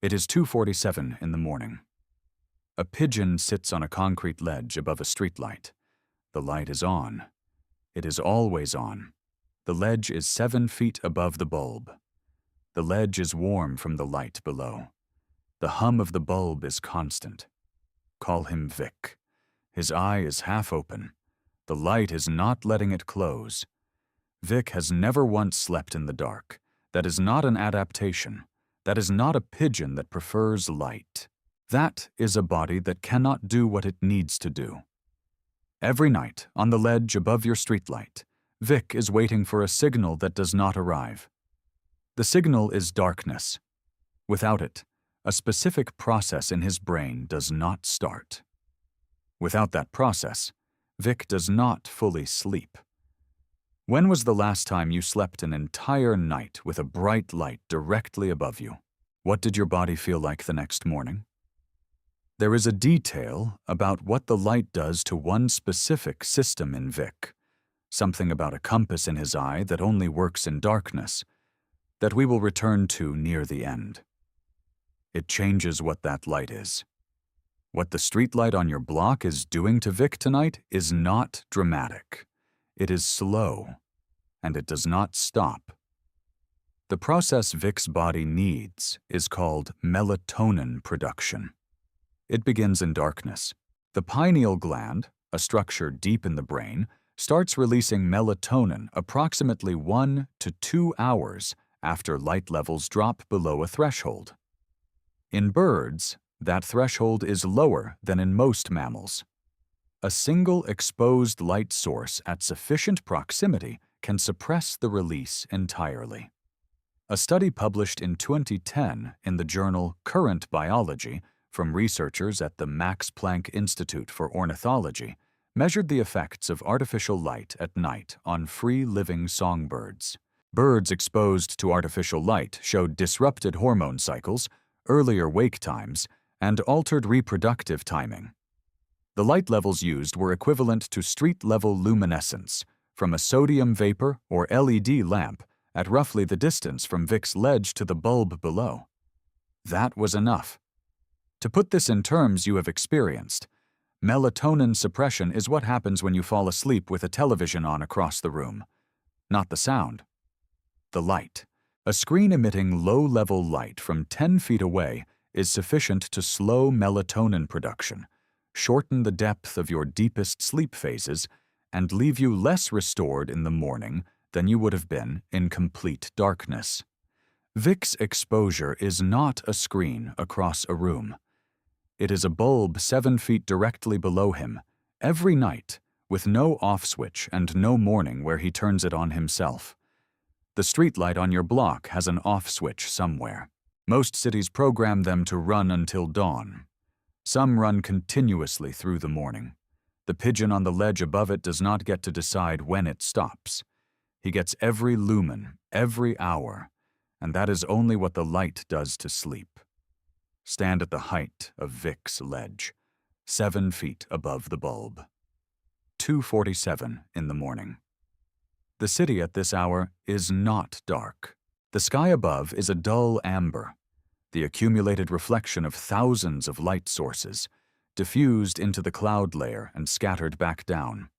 It is 2:47 in the morning. A pigeon sits on a concrete ledge above a streetlight. The light is on. It is always on. The ledge is 7 feet above the bulb. The ledge is warm from the light below. The hum of the bulb is constant. Call him Vic. His eye is half open. The light is not letting it close. Vic has never once slept in the dark. That is not an adaptation. That is not a pigeon that prefers light. That is a body that cannot do what it needs to do. Every night, on the ledge above your streetlight, Vic is waiting for a signal that does not arrive. The signal is darkness. Without it, a specific process in his brain does not start. Without that process, Vic does not fully sleep. When was the last time you slept an entire night with a bright light directly above you? What did your body feel like the next morning? There is a detail about what the light does to one specific system in Vic, something about a compass in his eye that only works in darkness, that we will return to near the end. It changes what that light is. What the streetlight on your block is doing to Vic tonight is not dramatic. It is slow, and it does not stop. The process Vic's body needs is called melatonin production. It begins in darkness. The pineal gland, a structure deep in the brain, starts releasing melatonin approximately 1 to 2 hours after light levels drop below a threshold. In birds, that threshold is lower than in most mammals. A single exposed light source at sufficient proximity can suppress the release entirely. A study published in 2010 in the journal Current Biology from researchers at the Max Planck Institute for Ornithology measured the effects of artificial light at night on free-living songbirds. Birds exposed to artificial light showed disrupted hormone cycles, earlier wake times, and altered reproductive timing. The light levels used were equivalent to street-level luminescence from a sodium vapor or LED lamp at roughly the distance from Vic's ledge to the bulb below. That was enough. To put this in terms you have experienced, melatonin suppression is what happens when you fall asleep with a television on across the room. Not the sound. The light. A screen emitting low-level light from 10 feet away is sufficient to slow melatonin production, shorten the depth of your deepest sleep phases, and leave you less restored in the morning than you would have been in complete darkness. Vic's exposure is not a screen across a room. It is a bulb 7 feet directly below him, every night, with no off switch and no morning where he turns it on himself. The streetlight on your block has an off switch somewhere. Most cities program them to run until dawn. Some run continuously through the morning. The pigeon on the ledge above it does not get to decide when it stops. He gets every lumen, every hour, and that is only what the light does to sleep. Stand at the height of Vic's ledge, 7 feet above the bulb. 2:47 in the morning. The city at this hour is not dark. The sky above is a dull amber, the accumulated reflection of thousands of light sources, diffused into the cloud layer and scattered back down.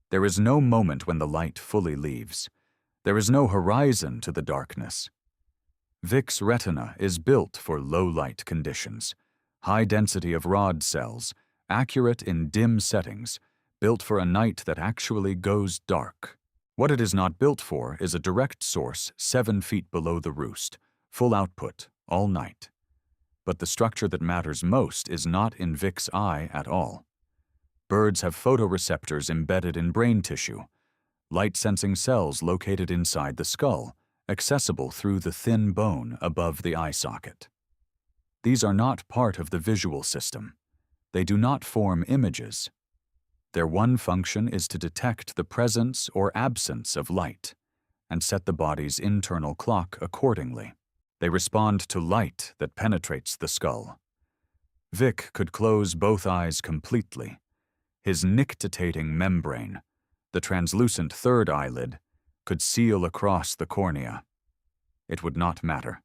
There is no moment when the light fully leaves. There is no horizon to the darkness. Vic's retina is built for low-light conditions, high density of rod cells, accurate in dim settings, built for a night that actually goes dark. What it is not built for is a direct source 7 feet below the roost, full output, all night. But the structure that matters most is not in Vic's eye at all. Birds have photoreceptors embedded in brain tissue, light-sensing cells located inside the skull, accessible through the thin bone above the eye socket. These are not part of the visual system. They do not form images. Their one function is to detect the presence or absence of light and set the body's internal clock accordingly. They respond to light that penetrates the skull. Vic could close both eyes completely. His nictitating membrane, the translucent third eyelid, could seal across the cornea. It would not matter.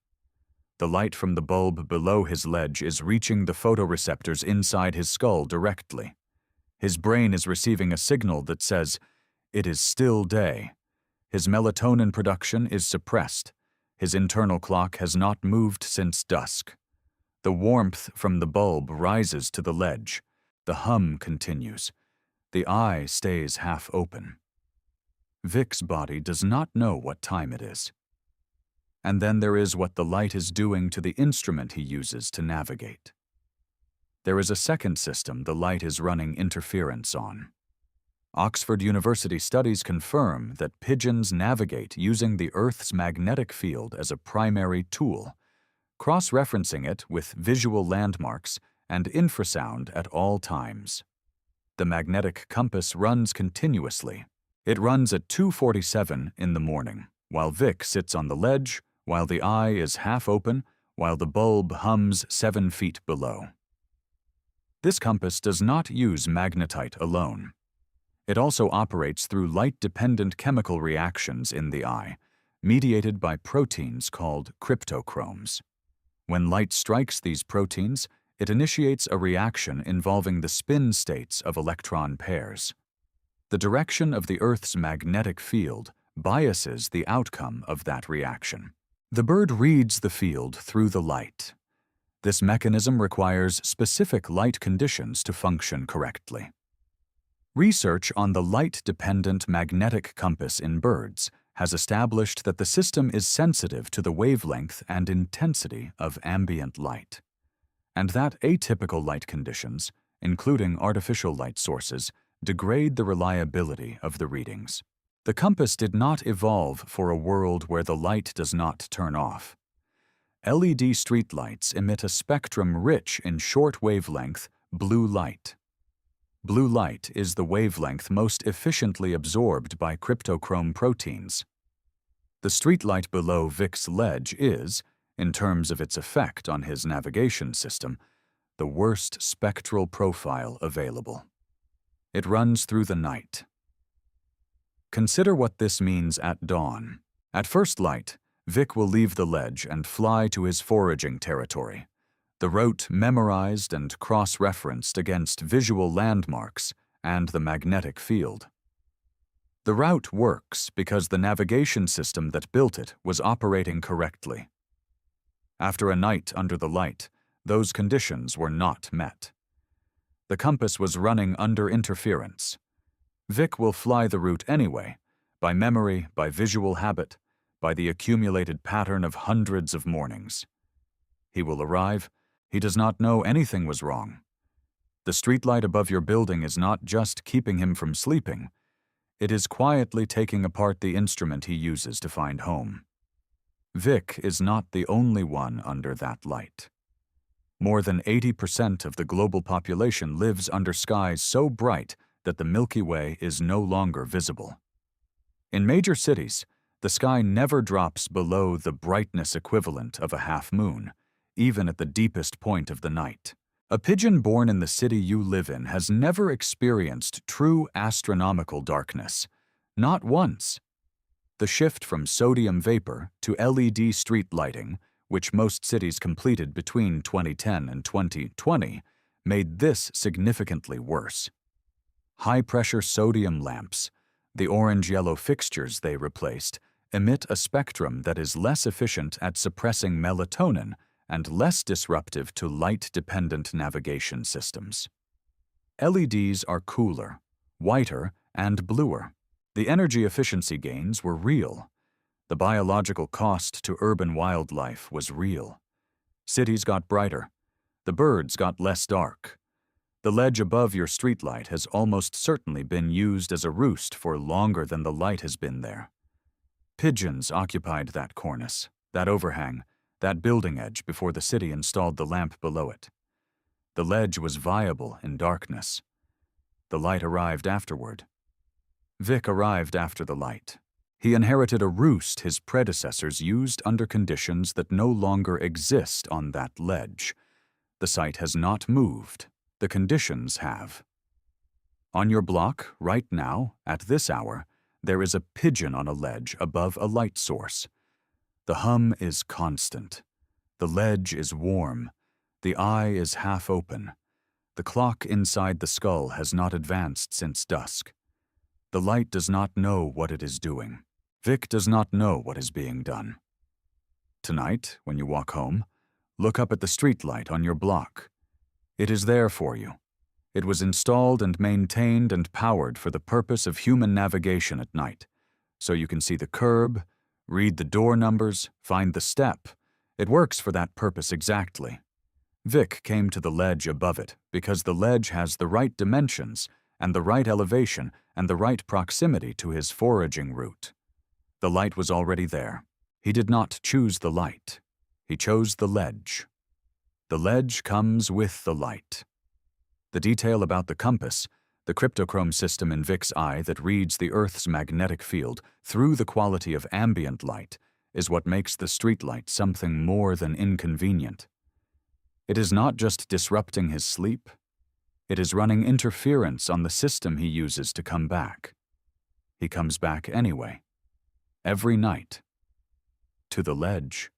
The light from the bulb below his ledge is reaching the photoreceptors inside his skull directly. His brain is receiving a signal that says, "It is still day." His melatonin production is suppressed. His internal clock has not moved since dusk. The warmth from the bulb rises to the ledge. The hum continues. The eye stays half open. Vic's body does not know what time it is. And then there is what the light is doing to the instrument he uses to navigate. There is a second system the light is running interference on. Oxford University studies confirm that pigeons navigate using the Earth's magnetic field as a primary tool, cross-referencing it with visual landmarks and infrasound at all times. The magnetic compass runs continuously. It runs at 2:47 in the morning, while Vic sits on the ledge, while the eye is half open, while the bulb hums 7 feet below. This compass does not use magnetite alone. It also operates through light-dependent chemical reactions in the eye, mediated by proteins called cryptochromes. When light strikes these proteins, it initiates a reaction involving the spin states of electron pairs. The direction of the Earth's magnetic field biases the outcome of that reaction. The bird reads the field through the light. This mechanism requires specific light conditions to function correctly. Research on the light-dependent magnetic compass in birds has established that the system is sensitive to the wavelength and intensity of ambient light, and that atypical light conditions, including artificial light sources, degrade the reliability of the readings. The compass did not evolve for a world where the light does not turn off. LED streetlights emit a spectrum rich in short wavelength blue light. Blue light is the wavelength most efficiently absorbed by cryptochrome proteins. The streetlight below Vic's ledge is, in terms of its effect on his navigation system, the worst spectral profile available. It runs through the night. Consider what this means at dawn. At first light, Vic will leave the ledge and fly to his foraging territory, the route memorized and cross-referenced against visual landmarks and the magnetic field. The route works because the navigation system that built it was operating correctly. After a night under the light, those conditions were not met. The compass was running under interference. Vic will fly the route anyway, by memory, by visual habit, by the accumulated pattern of hundreds of mornings. He will arrive. He does not know anything was wrong. The streetlight above your building is not just keeping him from sleeping. It is quietly taking apart the instrument he uses to find home. Vic is not the only one under that light. More than 80% of the global population lives under skies so bright that the Milky Way is no longer visible. In major cities, the sky never drops below the brightness equivalent of a half moon, even at the deepest point of the night. A pigeon born in the city you live in has never experienced true astronomical darkness. Not once. The shift from sodium vapor to LED street lighting, which most cities completed between 2010 and 2020, made this significantly worse. High-pressure sodium lamps, the orange-yellow fixtures they replaced, emit a spectrum that is less efficient at suppressing melatonin and less disruptive to light-dependent navigation systems. LEDs are cooler, whiter, and bluer. The energy efficiency gains were real. The biological cost to urban wildlife was real. Cities got brighter. The birds got less dark. The ledge above your streetlight has almost certainly been used as a roost for longer than the light has been there. Pigeons occupied that cornice, that overhang, that building edge before the city installed the lamp below it. The ledge was viable in darkness. The light arrived afterward. Vic arrived after the light. He inherited a roost his predecessors used under conditions that no longer exist on that ledge. The site has not moved. The conditions have. On your block, right now, at this hour, there is a pigeon on a ledge above a light source. The hum is constant. The ledge is warm. The eye is half open. The clock inside the skull has not advanced since dusk. The light does not know what it is doing. Vic does not know what is being done. Tonight, when you walk home, look up at the streetlight on your block. It is there for you. It was installed and maintained and powered for the purpose of human navigation at night, so you can see the curb, read the door numbers, find the step. It works for that purpose exactly. Vic came to the ledge above it because the ledge has the right dimensions and the right elevation and the right proximity to his foraging route. The light was already there. He did not choose the light. He chose the ledge. The ledge comes with the light. The detail about the compass, the cryptochrome system in Vic's eye that reads the Earth's magnetic field through the quality of ambient light, is what makes the streetlight something more than inconvenient. It is not just disrupting his sleep. It is running interference on the system he uses to come back. He comes back anyway. Every night. To the ledge.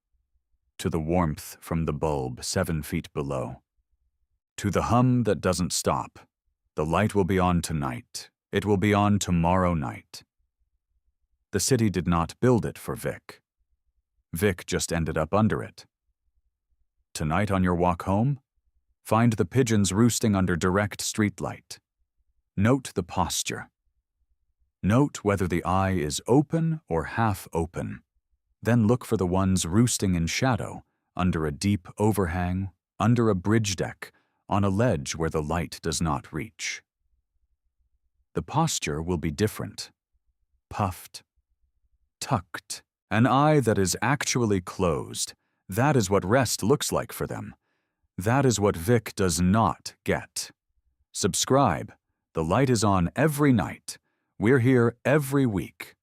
To the warmth from the bulb 7 feet below. To the hum that doesn't stop. The light will be on tonight. It will be on tomorrow night. The city did not build it for Vic. Vic just ended up under it. Tonight on your walk home, find the pigeons roosting under direct streetlight. Note the posture. Note whether the eye is open or half open. Then look for the ones roosting in shadow, under a deep overhang, under a bridge deck, on a ledge where the light does not reach. The posture will be different. Puffed. Tucked. An eye that is actually closed. That is what rest looks like for them. That is what Vic does not get. Subscribe. The light is on every night. We're here every week.